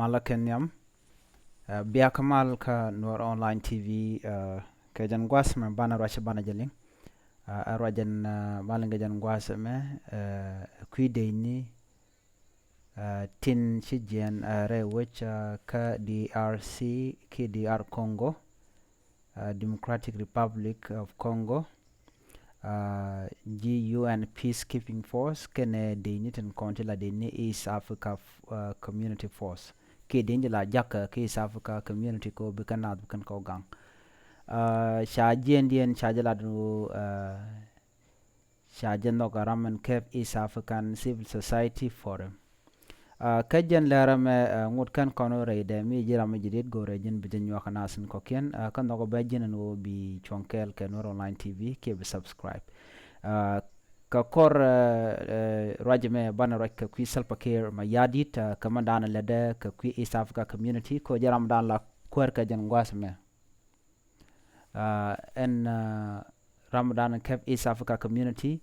mala kenyam biya kamal ka Noor Online TV ke jan gwas me bana racha bana jaling arwajan malinga jan gwas me kui deini tin chijian re which ka DRC ki DR Congo Democratic Republic of Congo GUN Peacekeeping Force kene deini tin konti la deini East Africa Community Force ke deini la jaka ke East Africa Community ko bikanat bikan ko gang shajen dien shajala du shajen no garaman Cape East African Civil Society Forum kajan larame ngut kan kono reide mi jirama jidit go rejin bidin yo kana sin kokien kan no bajin no bi chonkel ke Noor Online TV ke be subscribe ka kor rajme bana rak ku salpa care ma yadit kamandana lede ka ku East Africa Community ko jaram dan la kwer ka jan gwasme en Ramadan Cape East Africa Community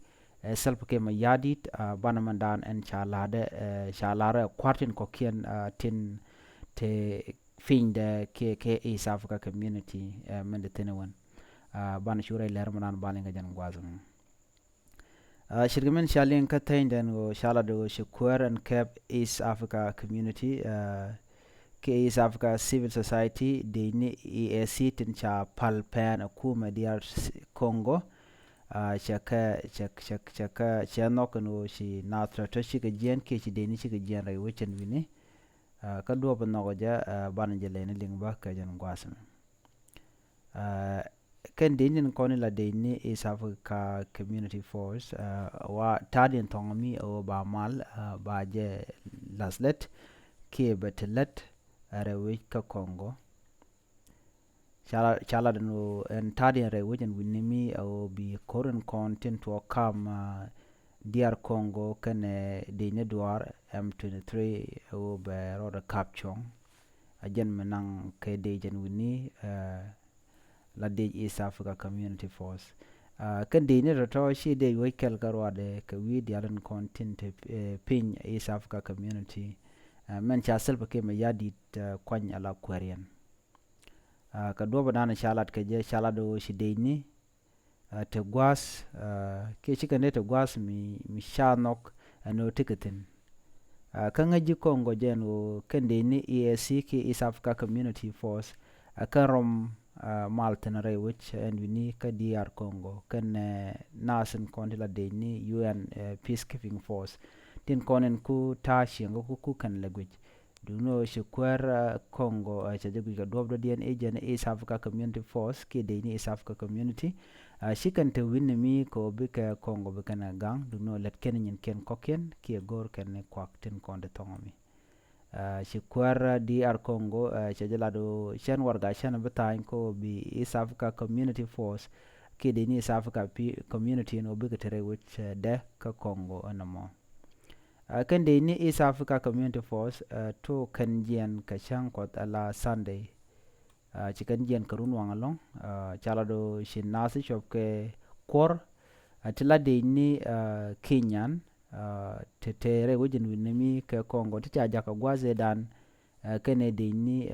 selpa ke ma yadit bana mandan en chalare kwartin kokien tin te finde ke East Africa Community mende tenewan bana shure ler manan balinga jan gwazum shirgamen shalin katain den go shalado shukwer and Cape East Africa Community ke East Africa Civil Society de ni EAC tin cha palpan akuma DR Congo chaka chanok no shi natra to shi gajen ke shi de ni shi gajen rai wechen wini ka do ban no ja ban jele ni lingba ka jan gwasam kan de ni koni la de ni East Africa Community Force wa tadin tongomi o ba mal ba je laslet ke betelet rewe ka Congo chala no en tadin rewe jan winimi o bi koren content to kam DR Congo kan de ne duar M23 o be roda capchong ajen menang ke de jan wini la de East Africa Community Force kan de ne roto shi de wekel garwade ka wi dialan content pin East Africa Community men cha selba ke me yadit kwany ala kwarian ka do banana shalat ke je shalado shi de ni te gwas ke shi kan te gwas mi shanok no ticketin kan ngaji Congo jeno kan de ni EAC ke East Africa Community Force kan rom malten ray which and we ni ka DR Congo kan nasen kontila de ni UN Peacekeeping Force tin konen ku tashi ngo ku kan language do no shukwer Congo cha jagu ga dobdo dien agent East Africa Community Force ke de ni East Africa Community shi kan te winni mi ko bika Congo bika na gang do no let ken nyen ken koken ke gor ken kwak tin konde tongomi shukwer DR Congo cha jalado shan warga shan betain ko bi East Africa Community Force ke de ni East Africa Community no bika tere which de ka Congo anamo kan de ni East Africa Community Force to kan jian ka chang kot ala Sunday chikan jian karun wangalong chalado shin nasi shop ke kor atila de ni Kenyan tetere wujin winimi ke Congo titi ajaka gwaze dan kene de ni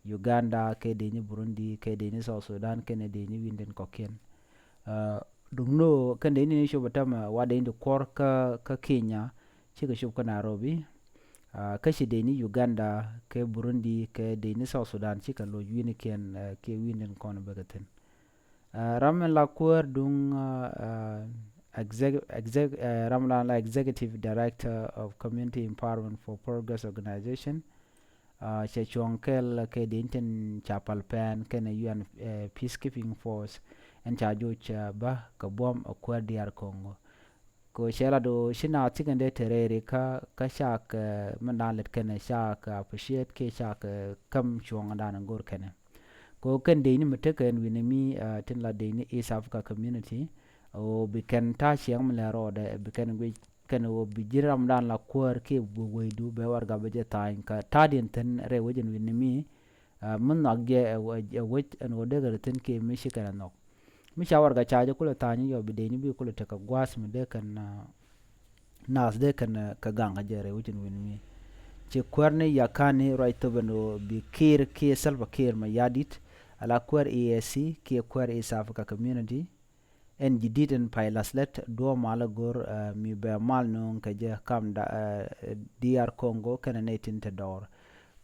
Uganda ke de ni Burundi ke de ni South Sudan kene de ni winden kokien dungno kan de ni shobatama wade indi kor ka Kenya chika shub ka Nairobi kashi de ni Uganda ke Burundi ke de ni South Sudan chika lo yuni ken ke winden kono bagaten ramen la kur dung Ramlan la Executive Director of Community Empowerment for Progress Organization che chonkel ke de inten chapal pen ken UN Peacekeeping Force en chajo cha ba ka bom akwar DR Congo ko shela do shina tigande terere ka shak mandalet ken shak appreciate ke shak kam chonga dan ngor ken ko ken de ni meteken winimi tin la de ni East Africa Community o bi ken ta chiang mla rode bi ken gwe ken o bi jiram dan la kwar ke bu wedu be warga be tain ka tadin ten re wajin winimi mun nagge wet an odegar ten ke mi shikana nok mi shawar ga chaje kula tani yo bi de ni bi kula ta ka gwas mi de kan nas de kan ka ganga jere wajin winimi ci kwarni yakani right bano bi kir ki Salva Kiir Mayardit ala kwar EAC ki kwar East Africa Community en jididen paylaslet do mala gor mi be mal non ka je kam da DR Congo kana netin te dor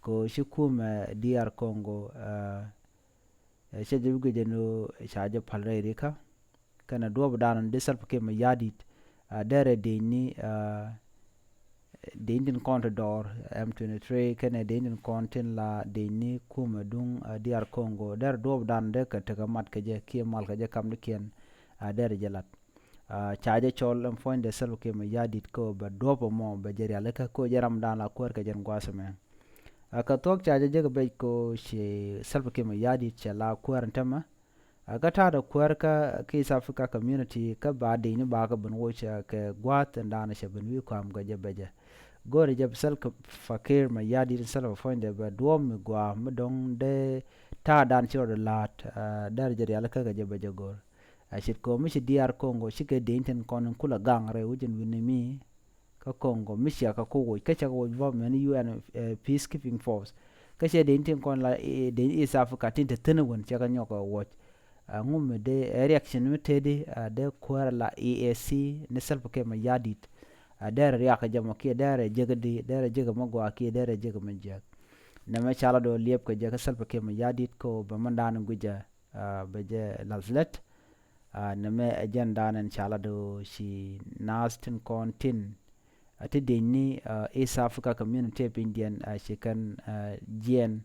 ko shikum DR Congo shaje bige no shaje palre rika kana do badan de Salva Kiir Mayardit dere de ni the Indian Contador M23 kana the Indian Contin la de ni kuma dung DR Congo der do dan de ka taga mat ka je ki mal ka je kam de ken der jalat chaje chol am foin de Salva Kiir Mayardit ko ba do po mo ba jeri ala ka ko jaram dan la ko ka jen gwasame ka tok chaje je be ko she Salva Kiir Mayardit chala ko antama ka ta da kwar ka East Africa Community ka ba de ni ba ka ban wo cha ka gwat ndana she ban wi ko am ga je beje gore jab Salva Kiir Mayardit Salva fonde ba duom gwa mdong de ta dan chiro de lat dar jeri ala ka je beje gor ashit ko mishi DR Congo shike de inten kon kula gangre wujin winimi ka Congo mishi ka ko wo ka cha wo men UN peacekeeping force ka she de inten kon la de East Africa tinte tenwon cha ka nyoko wo ngum de reaction mutede de kwar la EAC ne Salva Kiir Mayardit dere riaka jama ki dere jegdi dere jega magwa ki dere jega majak nama chala do liep ko jega Salva Kiir Mayardit ko ba mandan guja ba je lazlet nama agenda nan chala do shi nastin kontin ati deni East Africa Community Indian shi kan GN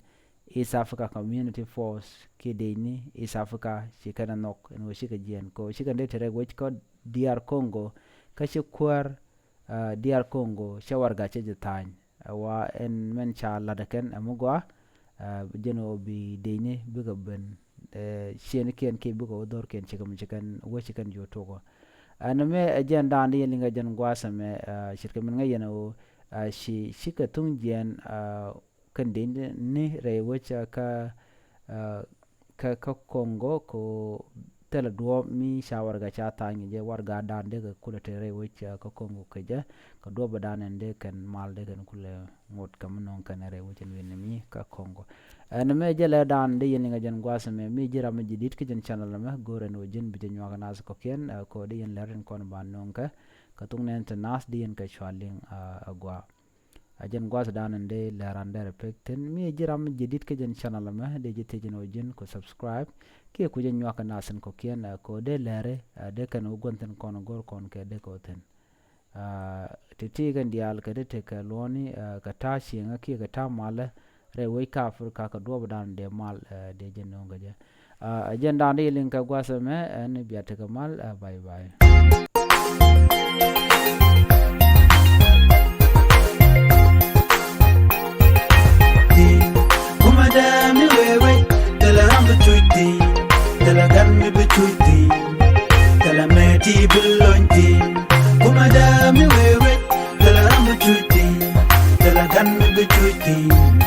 East Africa Community Force ki deni East Africa shi kan nok no shi ka GN ko shi kan de tere wech ko DR Congo ka shi kwar DR Congo shawar gache jitany wa en men cha ladaken amugwa jeno bi deni biga ben shen ken ke biga odor ken chikan wo chikan jotogo aname agenda ndi linga jan gwasa me shirka min ngayena o shi shika tung jen kan deni ni re wacha ka Congo ko tela duo mi shawar ga cha tangi je warga dan de kula tere wacha ka Congo ka je ka do badan de kan mal de kan kula ngot kam non kan re wacha ni mi ka Congo na me je le dan de yen nga jan gwasa me mi jira me jidit ki jan channel ma gore no jin bi jan waga nas ko ken ko de yen leren kon ban non ka tung nen ta nas de yen ka chwaling agwa ajan gwas danan de laran de repekten mi jiram jedit ke jen channel ma de jete jeno jen ko subscribe ke ku jen nyaka nasen ko kien ko de lere de kan ugonten kono gor kon ke de ko ten titi gan dial ke de te ka loni ka ta shinga ke ka ta mala re we ka afrika ka do dan de mal de jen no gaje ajan dan de link ka gwas me en biate ka mal bye bye. Dami wewe, tela hambu chuiti, tela gami bichuiti, tela meti bilonti. Kuma dami wewe, tela hambu chuiti, tela gami bichuiti.